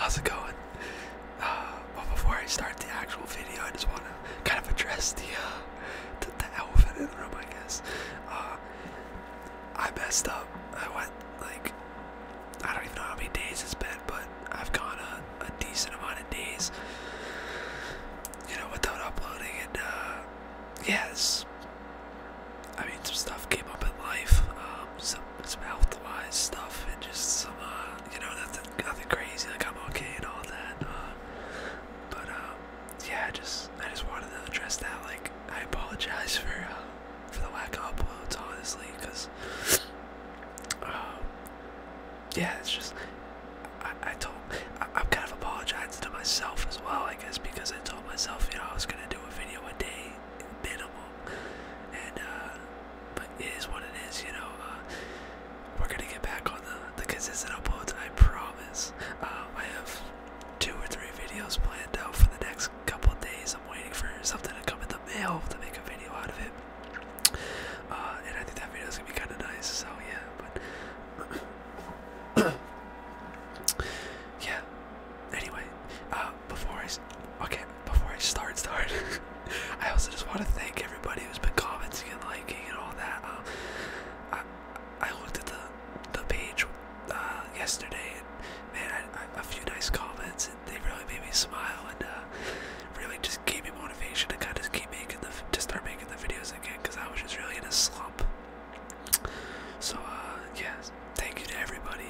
How's it going? Well, before I start the actual video, I just want to kind of address the elephant in the room, I guess. I messed up. I went, like, I don't even know how many days it's been, but I've gone a decent amount of days, you know, without uploading, and, yeah, I mean, some stuff came up in life, some health-wise stuff, and just some, you know, nothing crazy, like, I'm okay and all that, but, yeah, I just wanted to address that. Like, I apologize for the lack of uploads, honestly, because, yeah, it's just, I'm kind of apologizing to myself as well, I guess, because I told myself, you know, I was gonna do a video a day, minimum, and, but it is what it is, you know. We're gonna get back on the consistent uploads, I promise. I have 2 or 3 videos planned out for the next couple of days. I'm waiting for something to come in the mail to make a video out of it, and I think that video is gonna be kind of nice, so yeah, but yeah, anyway, before I start, I also just want to thank everybody who's been commenting and liking and all that. I looked at the page yesterday, and man, a few nice comments, and they really made me smile, and really just gave me motivation to kind of keep start making the videos again, because I was just really in a slump. So yeah, thank you to everybody.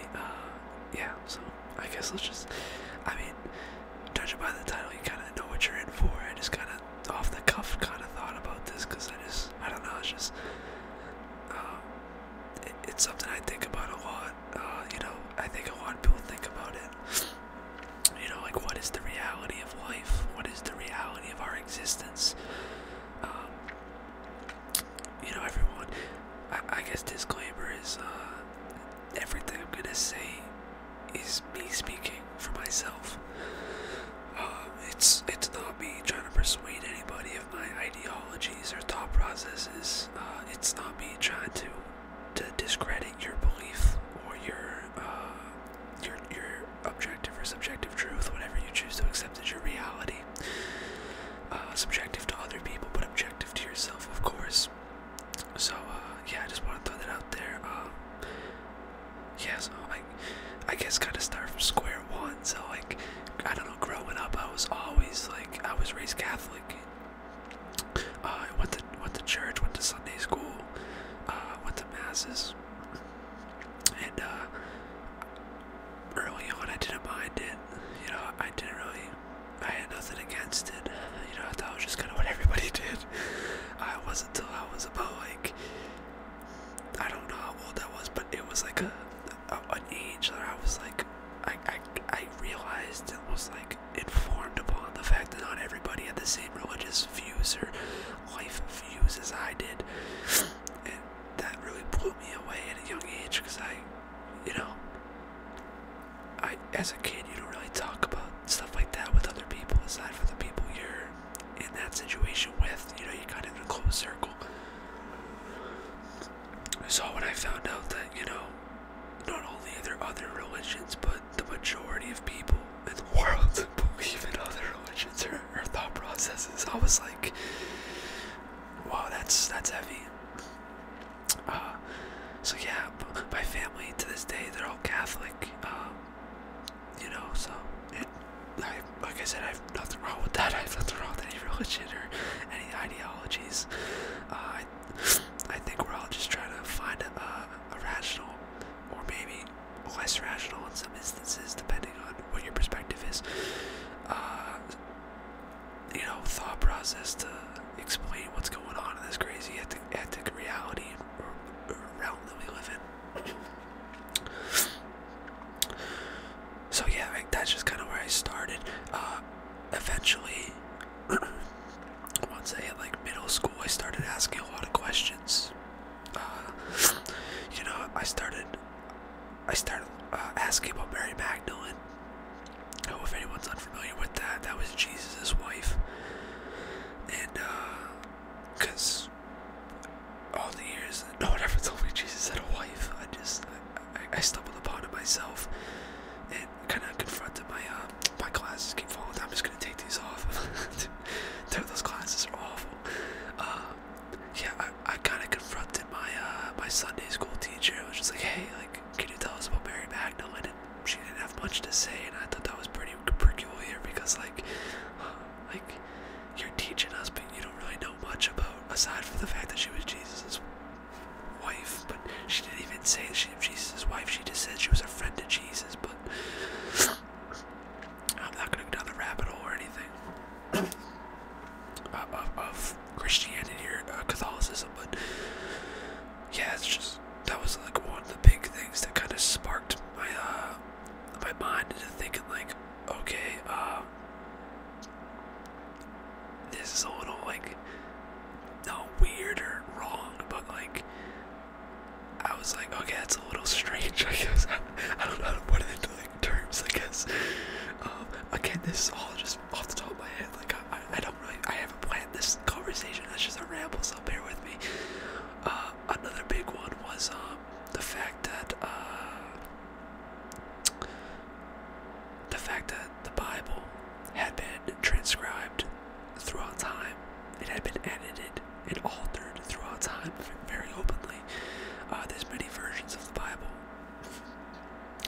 Yeah, so I guess I mean, judging by the title, you kind of know what you're in for. I just kind of off the cuff kind of thought about this, because I don't know, it's just it's something I think about a lot. You know, I think a lot of people think about it. You know, like, what is the reality of life? What is the reality of our existence? You know, everyone, I guess disclaimer is, everything I'm gonna say is me speaking for myself. It's not me trying to persuade anybody of my ideologies or thought processes. It's not me trying to discredit your belief or your objective or subjective truth, whatever you choose to accept as your reality. Subjective to other people, but objective to yourself, of course. So, yeah, I just want to throw that out there. Yeah, so I guess kind of start from square one. So, like, I don't know, growing up, I was always, like, I was raised Catholic. I went to church, went to Sunday school, went to masses, and, early on, I didn't mind it. You know, I had nothing against it. You know, I thought it was just kind of what everybody did. It wasn't until I was about, like, I don't know how old I was, but it was like an age that I was like, I realized and was like informed upon the fact that not everybody had the same religious views or life views as I did, and that really blew me away at a young age, because you know, as a kid, you don't really talk about stuff like that with other people aside from the people you're in that situation with. You know, you're kind of in a closed circle. So when I found out that, you know, not only are there other religions, but the majority of people in the world believe in other religions or thought processes, I was like, wow, that's heavy. So yeah, my family to this day, they're all Catholic. You know, so like I said, I have nothing wrong with that. I have nothing wrong with any religion or any ideologies. I think we're all just trying to find a rational, or maybe less rational in some instances, depending on what your perspective is, you know, thought process to explain what's going on in this crazy ethic reality or realm that we live in. So yeah, that's just kind of where I started. Eventually, once I hit like middle school, I started asking a lot of questions. You know, I started asking about Mary Magdalene. Oh, if anyone's unfamiliar with that, that was Jesus' wife. And because all the years that no one ever told me Jesus had a wife, I stumbled upon it myself and kind of confronted my glasses keep falling down. I'm just gonna take these off. Dude, those glasses are awful. Yeah, I kind of confronted my Sunday school teacher. I was just like, hey, like, can you tell us about Mary Magdalene? And she didn't have much to say, and I thought that was pretty peculiar because, like, you're teaching us, but you don't really know much about, aside from the fact that she was Jesus' wife. But she didn't even say that she was Jesus' wife. She just said she was a friend of Jesus. But I'm not gonna go down the rabbit hole or anything of Christianity or Catholicism. But yeah, it's just, that was like one of the big things that kind of sparked my my mind into thinking, like, okay, this is a little, like, not weird or wrong, but, like, I was like, okay, that's a little strange, I guess. I don't know how to put it into, like, terms, I guess. Again, this is all just off the top of my head. Like, I don't really, I haven't planned this conversation. That's just a ramble, so bear with me. Another big one was, the fact that the Bible had been transcribed throughout time. It had been edited and altered throughout time very openly. There's many versions of the Bible.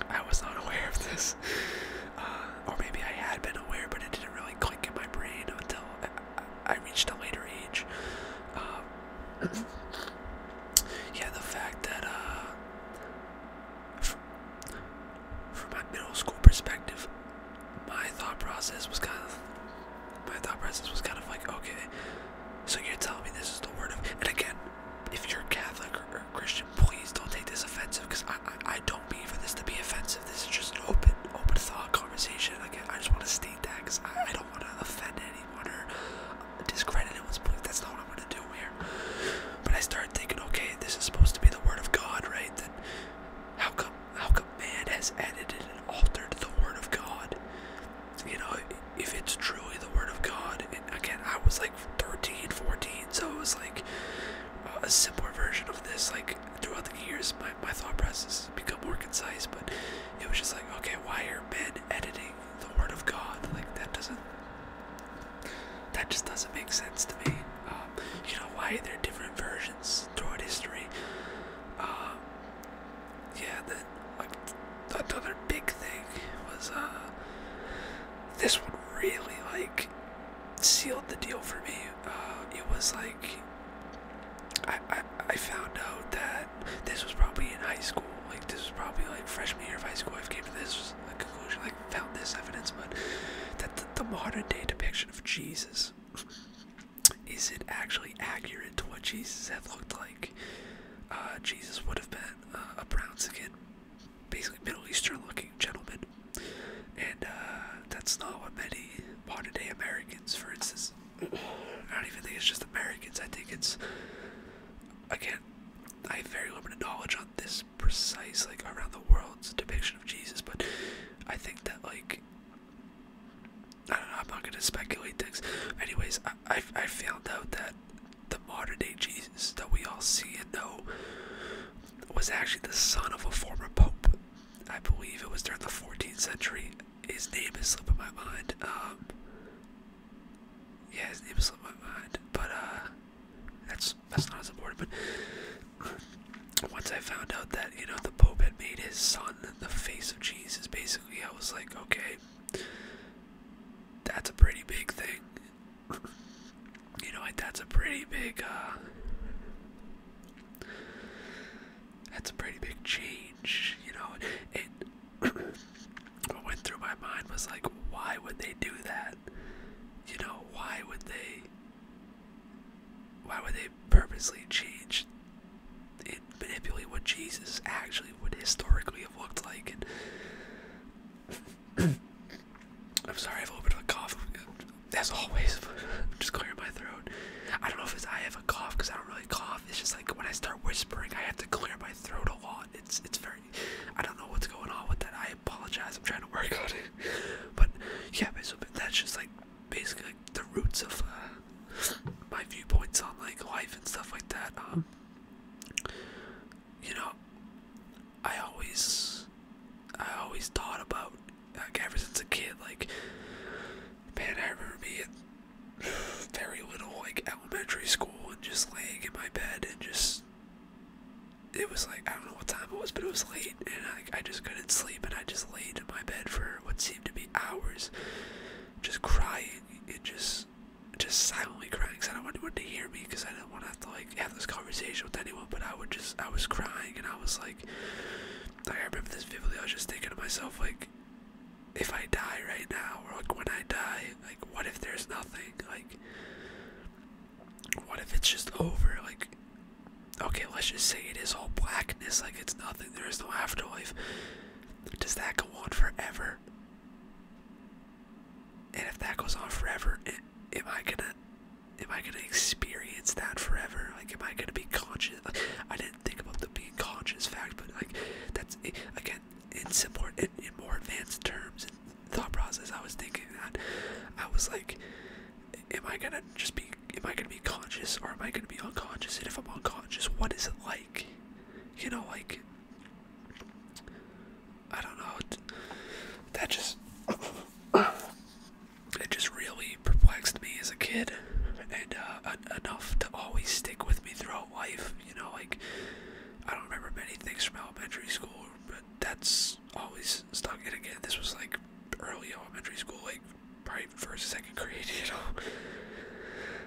I was not aware of this. Or maybe I had been aware, but it didn't really click in my brain until I reached a later age. Yeah, the fact that, from my middle school perspective, my thought process was kind of like, okay, so you're telling me this is the word of, and again, if you're Catholic or Christian, please don't take this offensive, because I don't mean for this to be offensive. This is just an open thought conversation. Again, I just want to state that, because I don't want to offend anyone or discredit anyone's belief. That's not what I'm going to do here. But I started thinking, okay, this is supposed to be the word of God, right? Then how come man has edited and altered the word of God? You know, if it's truly the word of God, and again, I was like 13, 14, so it was like a simpler version of this. Like, throughout the years, my thought process has become more concise, but it was just like, okay, why are men editing the word of God? Like, that just doesn't make sense to me. You know, why are there different versions throughout history? Yeah, then, like, another big thing was, this one really, like, sealed the deal for me. It was like, I found out that this was probably in high school. Like, this was probably like freshman year of high school. I came to this like conclusion, like, found this evidence, but that the modern day depiction of Jesus isn't actually accurate to what Jesus had looked like. Jesus would have been a brown skinned, basically Middle Eastern looking gentleman, and that's not what many modern day Americans, for instance, I don't even think it's just Americans, I think it's, again, I have very limited knowledge on this precise, like, around the world's depiction of Jesus, but I think that, like, I don't know, I'm not gonna speculate things. Anyways, I found out that the modern day Jesus that we all see and know was actually the son of a former pope. I believe it was during the 14th century. His name is slipping my mind. Yeah, his name is slipping my mind. But that's not as important. But once I found out that, you know, the Pope had made his son the face of Jesus, basically, I was like, okay, that's a pretty big thing. You know, like, that's a pretty big, that's a pretty big change, you know, and what went through my mind was like, why would they do that? You know, why would they purposely change and manipulate what Jesus actually would historically have looked like? And I'm sorry, I have a little bit of a cough, as always, but I'm just clearing my throat. I don't know if it's I have a cough, because I don't really cough. It's just like when I start whispering, I have to clear my throat a lot. It's very, I don't know what's going on with that. I apologize. I'm trying to work on it. But yeah, so that's just like basically like the roots of my viewpoints on like life and stuff like that. You know, I always thought about, like, ever since a kid, like, just laying in my bed and just, it was like, I don't know what time it was, but it was late, and I just couldn't sleep, and I just laid in my bed for what seemed to be hours, just crying, and just silently crying, because I didn't want anyone to hear me, because I didn't want to have to, like, have this conversation with anyone, but I was crying, and I was like, I remember this vividly. I was just thinking to myself, like, if I die right now, or like when I die, like, what if there's nothing? Like, what if it's just over? Like, okay, let's just say it is all blackness, like it's nothing, there is no afterlife. Does that go on forever? And if that goes on forever, am I gonna experience that forever? Like, am I gonna be conscious? Like, I didn't think about the being conscious fact, but like, that's again, in simpler, in more advanced terms and thought process, I was thinking that I was like, am I gonna be conscious, or am I gonna be unconscious? And if I'm unconscious, what is it like? You know, like, I don't know. That just it just really perplexed me as a kid, and enough to always stick with me throughout life. You know, like, I don't remember many things from elementary school, but that's always stuck. And again, this was like early elementary school, like probably first, second grade. You know,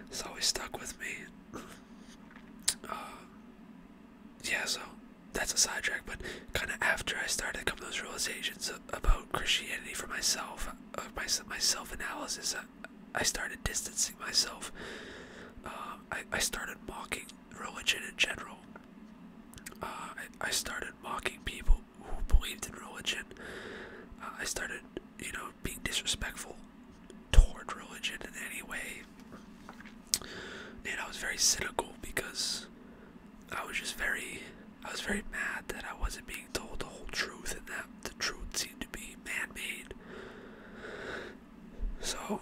it's always stuck with me. Yeah, so that's a sidetrack, but kind of after I started coming to those realizations about Christianity for myself, my self-analysis, I started distancing myself. I started mocking religion in general. I started mocking people who believed in religion. I started, you know, being disrespectful toward religion in any way. And I was very cynical because I was very mad that I wasn't being told the whole truth, and that the truth seemed to be man-made. So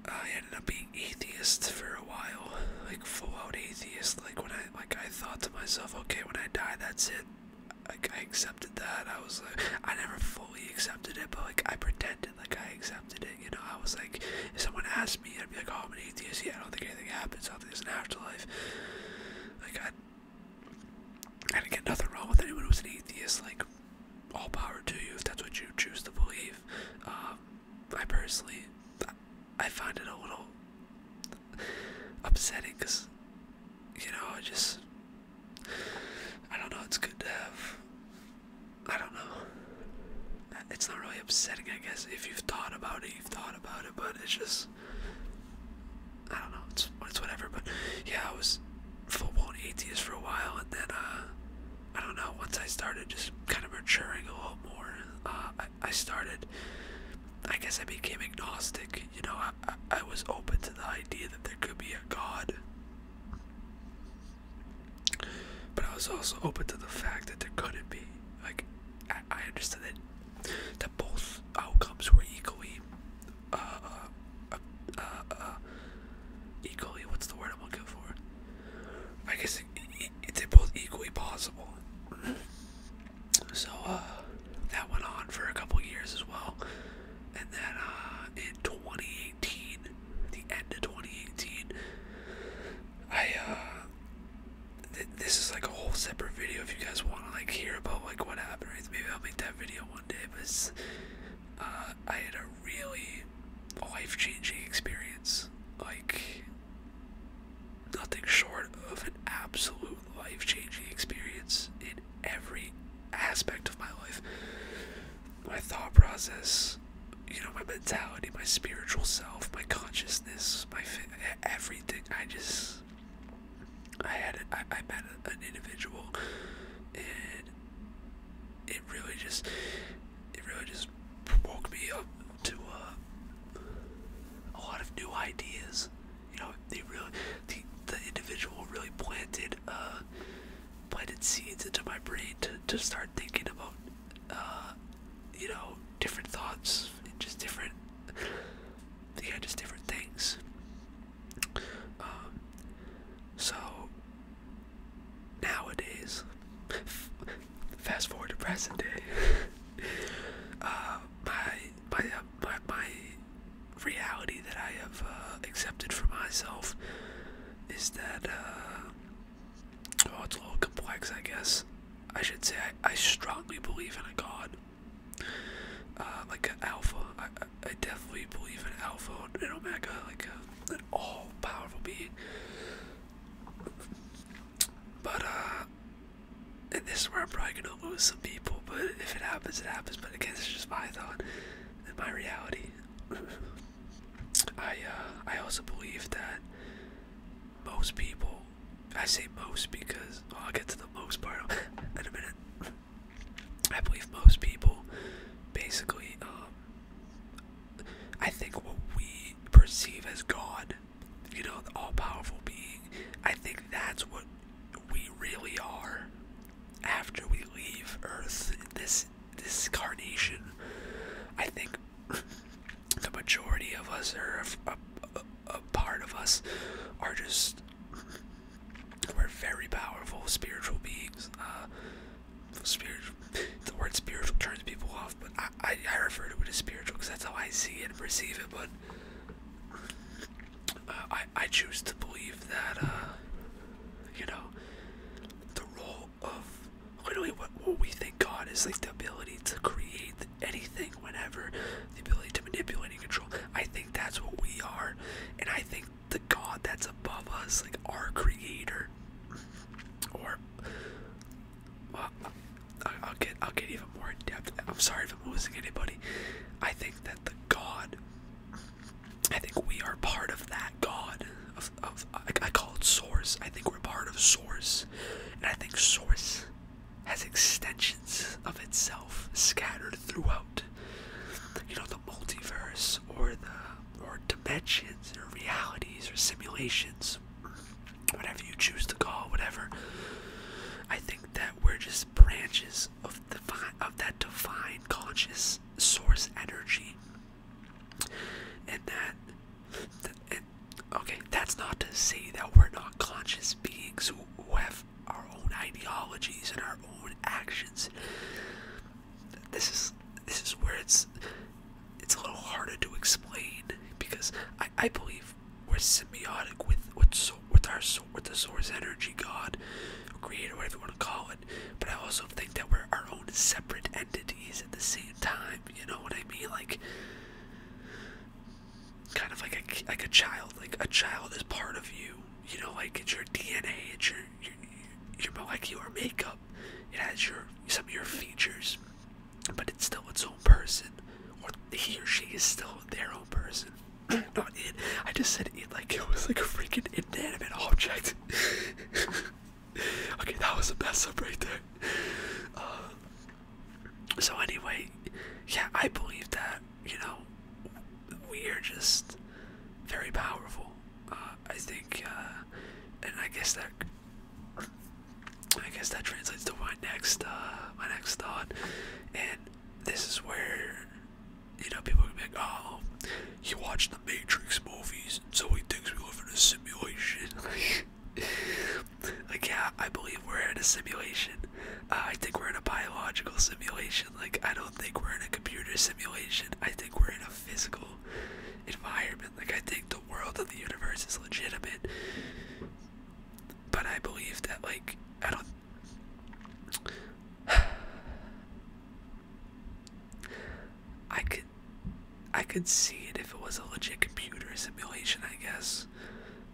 I ended up being atheist for a while, like full-out atheist. Like I thought to myself, okay, when I die, that's it. Like, I accepted that. I was like, I never fully accepted it, but like I pretended like I accepted it. You know, I was like, if someone asked me, I'd be like, oh, I'm an atheist. Yeah, I don't think anything happens. I don't think there's an afterlife. Like, I didn't get nothing wrong with anyone who's an atheist. Like, all power to you if that's what you choose to believe. I personally, I find it a little upsetting because, you know, I don't know, it's good to have, I don't know, it's not really upsetting, I guess. If you've thought about it, but it's just, I don't know, it's whatever. But yeah, I was full-blown atheist for a while, and then, I don't know, once I started just kind of maturing a little more, I guess I became agnostic. You know, I was open to the idea that there could be a God, but I was also open to the fact that there couldn't be. Like, I understood that both outcomes were equally, what's the word I'm looking for? I guess they're both equally possible. So, that went on for a couple years as well. And then, in 2018, the end of 2018, this is like a whole separate video if you guys want to, like, hear about, like, what happened. Right? Maybe I'll make that video one day, but I had a really life-changing experience. Like, nothing short of an absolute life-changing experience in every aspect of my life. My thought process, you know, my mentality, my spiritual self, my consciousness, everything. I met an individual, and it really just woke me up to a lot of new ideas. You know, the individual really planted seeds into my brain to start thinking about, you know, different thoughts, and just different things. So nowadays, fast forward to present day, like an alpha. I definitely believe in alpha and omega, like an all-powerful being. But and this is where I'm probably gonna lose some people. But if it happens, it happens. But again, it's just my thought and my reality. I also believe that most people, I say most because I'll get to the most part in a minute. I believe most people basically, I think what we perceive as God, you know, the all-powerful being, I think that's what we really are after we leave Earth in this incarnation. I think the majority of us, or a part of us, are just, we're very powerful spiritual beings. The word spiritual turns people off, but I refer to it as spiritual because that's how I see it and perceive it. But I choose to believe that, you know, the role of literally what we think God is, like the ability to create anything whenever, the ability to manipulate and control. I think that's what we are, and I think the God that's above us, like our creator, or I'll get even more in depth. I'm sorry if I'm losing anybody. I think that the God, I think we are part of that God I call it Source. I think we're part of Source, and I think Source has extensions of itself scattered throughout, you know, the multiverse, or dimensions, or realities, or simulations, whatever you choose to call it, whatever. I think that we're just branches of that divine conscious source energy, and okay, that's not to say that we're not conscious beings who have our own ideologies and our own actions. This is where it's a little harder to explain, because I believe we're symbiotic with the source energy, God, creator, whatever you want to call it. But I also think that we're our own separate entities at the same time. You know what I mean? Like, kind of like a child. Like a child is part of you. You know, like it's your DNA, it's your molecular makeup. It has some of your features, but it's still its own person, or he or she is still their own person. Not it. I just said it like it was like a freaking inanimate object. Okay, that was a mess up right there. So anyway, yeah, I believe that, you know, we are just very powerful. I think, and I guess that translates to my next thought. And this is where, you know, people can be like, oh, you watch the Matrix movies, so he thinks we live in a simulation. Like, yeah, I believe we're in a simulation. I think we're in a biological simulation. Like, I don't think we're in a computer simulation. I think we're in a physical environment. Like, I think the world and the universe is legitimate. But I believe that, like, I could see it if it was a legit computer simulation, I guess.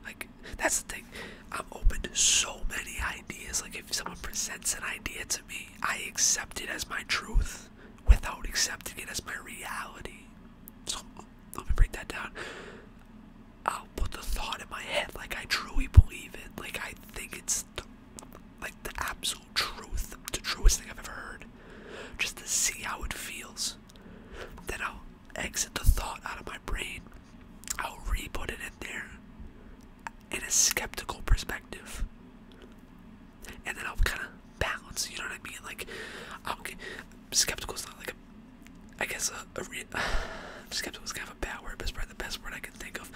Like, that's the thing. I'm open to so many ideas. Like, if someone presents an idea to me, I accept it as my truth without accepting it as my reality. So, let me break that down. I'll put the thought in my head like I truly believe it. Like, I think it's the absolute truth. The truest thing I've ever heard. Just to see how it feels. Then I'll exit the thought out of my brain. I'll re-put it in there in a skeptical perspective, and then I'll kind of balance, you know what I mean? Like, skeptical is not like skeptical is kind of a bad word, but it's probably the best word I can think of.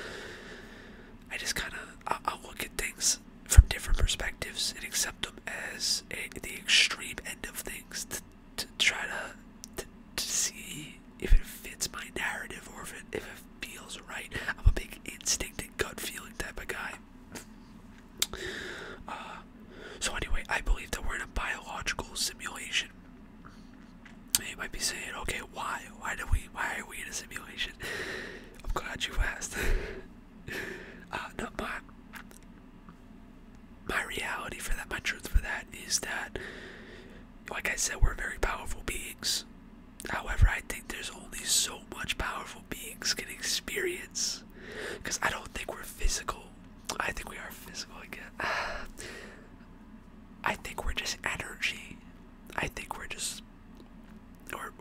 I just kind of, I'll look at things from different perspectives and accept them as the extreme end of things to try to see if it fits my narrative, or if it feels right. I'm a big instinct and gut feeling type of guy. So anyway, I believe that we're in a biological simulation. might be saying, okay, why are we in a simulation? I'm glad you asked. No, my reality for that, my truth for that is that, like I said, we're very powerful beings. However, I think there's only so much powerful beings can experience. Because I don't think we're physical. I think we are physical again. I think we're just energy. I think we're just, or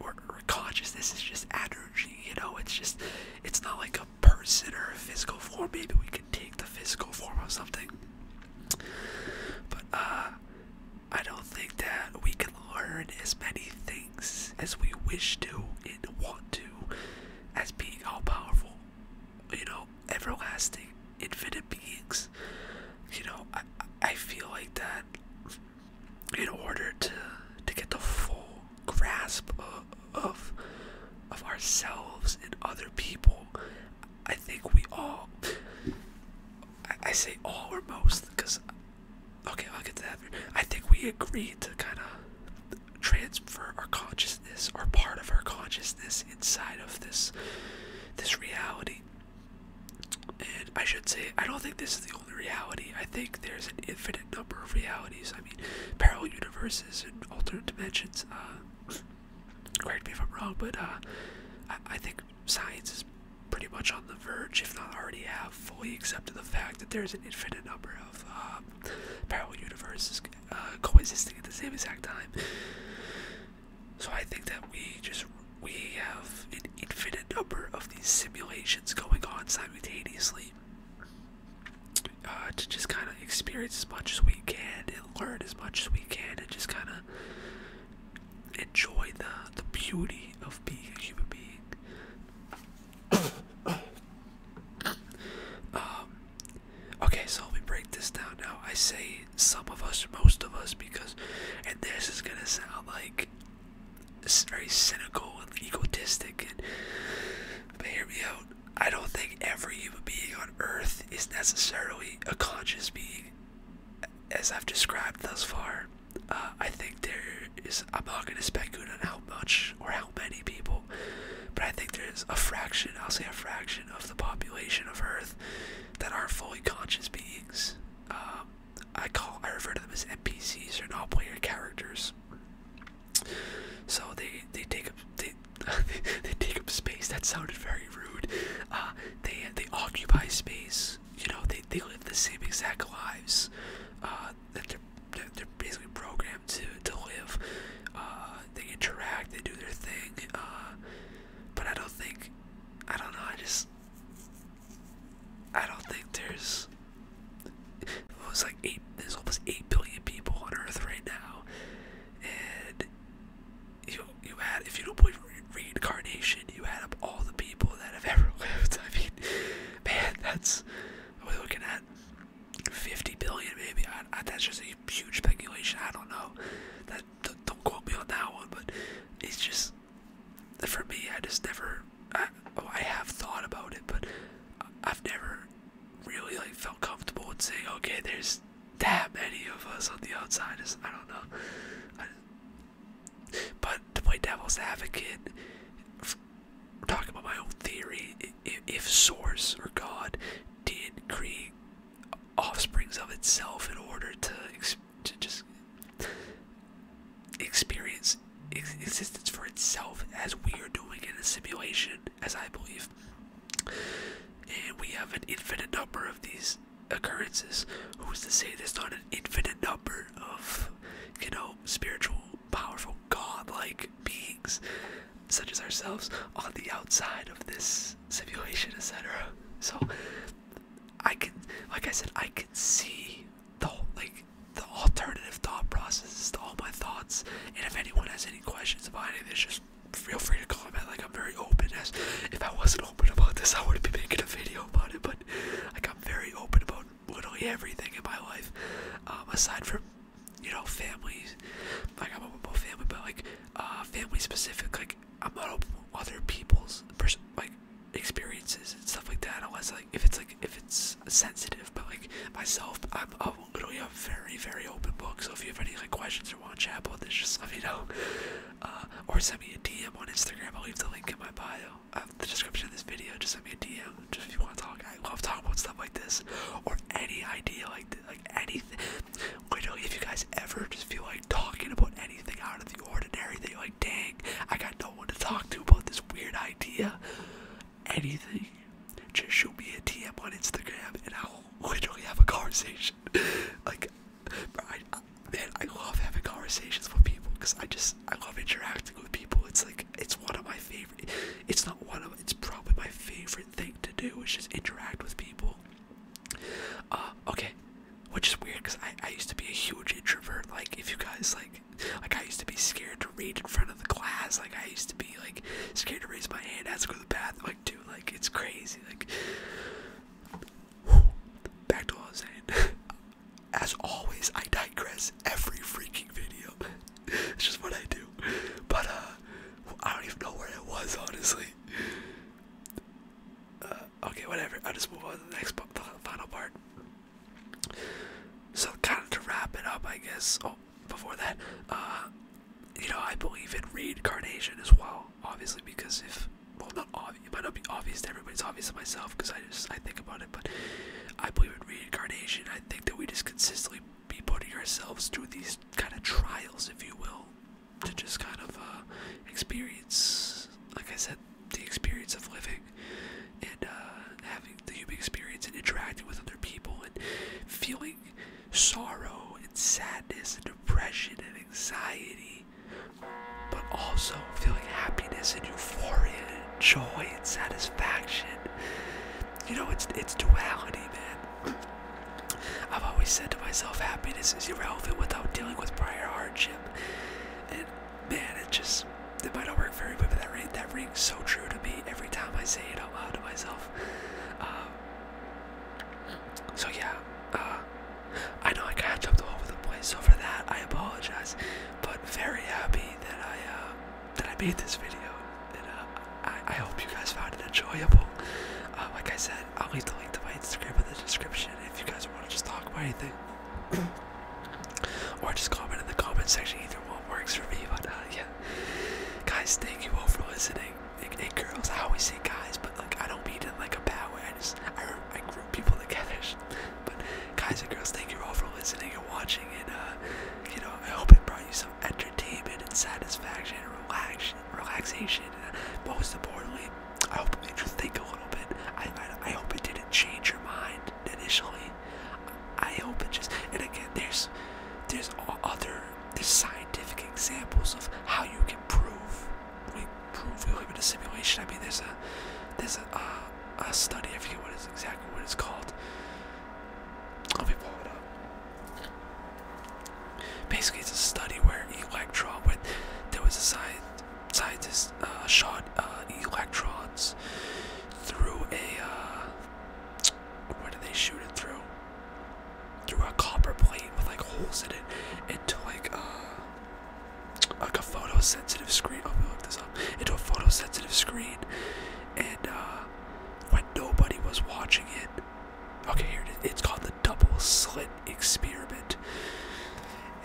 consciousness is just energy, you know, it's not like a person or a physical form. Maybe we can take the physical form of something. But, I don't think that we can learn as many things as we wish to and want to as being all powerful, you know, everlasting, infinite beings. You know, I feel like that in order to get the full grasp of ourselves and other people, I think we all, I say all or most, because, okay, I'll get to that. I think we agreed to kind of transfer our consciousness, or part of our consciousness, inside of this reality. And I should say, I don't think this is the only reality. I think there's an infinite number of realities. I mean, parallel universes and alternate dimensions. Correct me if I'm wrong, but I think science is pretty much on the verge, if not already have fully accepted the fact that there's an infinite number of parallel universes coexisting at the same exact time. So I think that we have an infinite number of these simulations going on simultaneously, to just kind of experience as much as we can and learn as much as we can and just kind of enjoy the beauty of being a human being. Okay, so let me break this down now. I say some of us, most of us, because, and this is gonna sound like it's very cynical and egotistic, but hear me out. I don't think every human being on Earth is necessarily a conscious being, as I've described thus far. I think there is, I'm not going to speculate on how much or how many people, but I think there's a fraction, I'll say a fraction of the population of Earth that are fully conscious beings. I refer to them as NPCs, or non-player characters. So they take up they take up space. That sounded very rude. They occupy space. You know, they live the same exact lives that they're basically programmed to live. They interact. They do their thing. But I don't think, I don't know. I don't think there's. It was like there's almost 8 billion people on Earth right now, and you add, if you don't believe in reincarnation, you add up all the people that have ever lived. I mean, man, that's, we're looking at 50 billion maybe. That's just a huge speculation. I don't know. Don't quote me on that one, but it's just, for me, I just never. I have thought about it, but I've never really like felt comfortable with saying, okay, there's that many of us on the outside. I don't know. But to play devil's advocate, talking about my own theory, if Source or God did create offsprings of itself in order to just experience existence for itself, as we are doing in a simulation, as I believe, and we have an infinite number of these occurrences, who's to say there's not an infinite number of, you know, spiritual, powerful, godlike beings such as ourselves on the outside of this simulation, etc. So I can, like I said, I can see the alternative thought processes to all my thoughts, and if anyone has any questions about any of this, just feel free to comment. Like, I'm very open. As if I wasn't open about this, I wouldn't be making a video about it. But like, I'm very open about literally everything in my life, aside from, you know, families. Like, I'm open about family, but like family specific. Like, I'm not open with other people's like experiences and stuff like that, unless like if it's sensitive. But like myself, I'm literally a very open book. So if you have any like questions or want to chat about this, just let me know. Or send me a DM on Instagram. I'll leave the link in my bio, the description of this video. Just send me a DM, just if you want to talk. I love talking about stuff like this, or any idea like this, like anything. Literally, if you guys ever just feel like talking about anything out of the ordinary, that you're like, dang, I got no one to talk to about this weird idea, anything, just shoot me a DM on Instagram, and I'll literally have a conversation. Like, man, I love having conversations with people, because I love interacting with people. It's like, it's one of my favorite, it's not one of, it's probably my favorite thing to do, is just interact with people. Okay, which is weird, because I used to be a huge introvert. Like, if you guys, like I used to be scared to read in front of the class. Like, I used to be, like, scared to raise my hand, I had to go to the bathroom. Like, dude, like, it's crazy. Like, back to what I was saying. As always, I digress every freaking video. It's just what I do. But, I don't even know where I was, honestly. Okay, whatever. I'll just move on to the next final part. So, kind of to wrap it up, I guess. Oh, before that, you know, I believe in reincarnation as well. Obviously, because well, not obvious. It might not be obvious to everybody. It's obvious to myself, because I think about it. But I believe in reincarnation. I think that we just consistently be putting ourselves through these kind of trials, if you will, to just kind of experience, like I said, the experience of living, and having the human experience, and interacting with other people, and feeling sorrow and sadness and depression and anxiety, but also feeling happiness and euphoria and joy and satisfaction. You know, it's duality, man. I've always said to myself, happiness is irrelevant without dealing with prior hardship. And man, it might not work very well, but that rings so true to me every time I say it out loud to myself. So yeah, I know I kind of jumped all over the place, so for that I apologize. But very happy that I made this video, and I hope you guys found it enjoyable. Like I said, I'll leave the link to my Instagram in the description if you guys want to just talk about anything. Or just comment in the comment section, either one works for me. But yeah, guys, thank you all for listening. And girls, I always say guys, but like, I don't mean it in like a bad way. I group people together. But guys and girls, thank you all for listening and watching. And you know, I hope it brought you some entertainment and satisfaction and relaxation. And most importantly, I hope it made you think a little bit. I hope it didn't change your mind initially. I hope it just, and again, there's scientific examples of how you can prove we live in a simulation. I mean, there's a study, I forget exactly what it's called. Let me pull it up. Basically, it's a study where there was a scientist shot electrons through where did they shoot it through? Through a copper plate with like holes in it, into like a photosensitive screen. Oh, let me look this up. Into a photosensitive screen, and when nobody was watching it, okay, here it is. It's called the double slit experiment.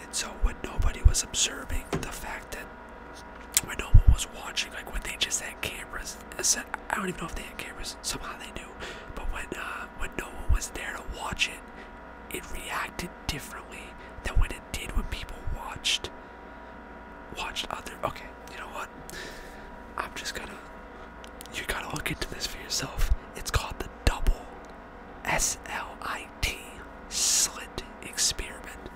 And so when nobody was observing, the fact that when no one was watching, like when they just had cameras, I don't even know if they had cameras, somehow they knew, but when no one was there to watch it, it reacted differently than when it did when people watched other. Okay, you know what? You gotta look into this for yourself. It's called the double SLIT slit experiment.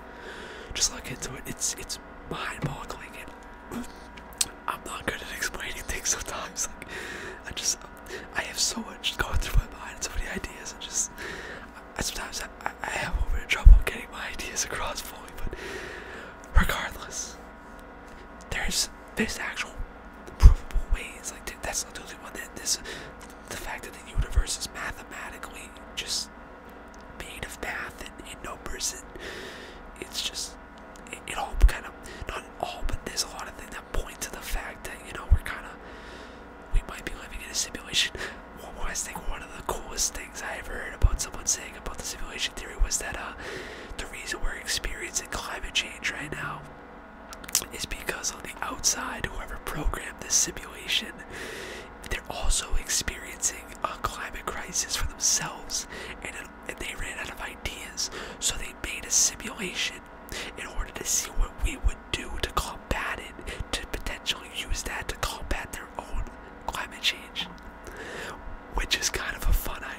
Just look into it. It's mind-boggling, and I'm not good at explaining things sometimes. Like, I have so much going through my mind, so many ideas, and sometimes I have a little bit of trouble getting my ideas across fully. But regardless, there's actual provable ways. Like, that's not the only one. The fact that the universe is mathematically just made of math and numbers, and it's just it all kind of, not all, but there's a lot of things that point to the fact that, you know, we might be living in a simulation. One of the coolest things I ever heard about what someone's saying about the simulation theory was that the reason we're experiencing climate change right now is because on the outside, whoever programmed this simulation, they're also experiencing a climate crisis for themselves, and they ran out of ideas, so they made a simulation in order to see what we would do to combat it, to potentially use that to combat their own climate change, which is kind of a fun idea.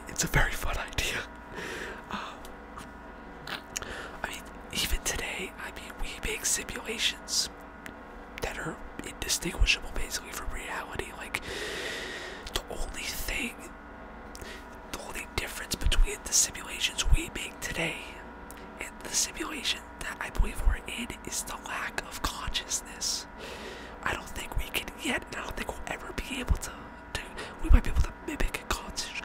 It's a very fun idea. I mean, even today, we make simulations that are indistinguishable basically from reality. Like, the only difference between the simulations we make today and the simulation that I believe we're in is the lack of consciousness. I don't think we can yet, and I don't think we'll ever be able to we might be able to mimic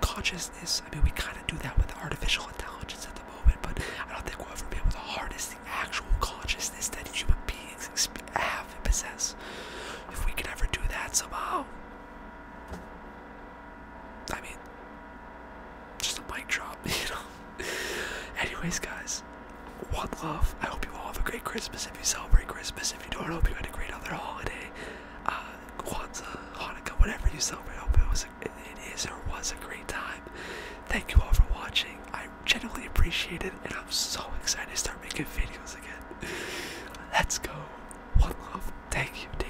consciousness. I mean, we kind of do that with artificial intelligence at the moment, but I don't think we'll ever be able to harness the actual consciousness that human beings have and possess. If we can ever do that somehow, I mean, just a mic drop, you know. Anyways, guys, one love. I hope you all have a great Christmas if you celebrate Christmas. If you don't, I hope you had a great other holiday. Kwanzaa, Hanukkah, whatever you celebrate. I hope it is or was a great time. Thank you all for watching. I genuinely appreciate it, and I'm so excited to start making videos again. Let's go. One love. Thank you.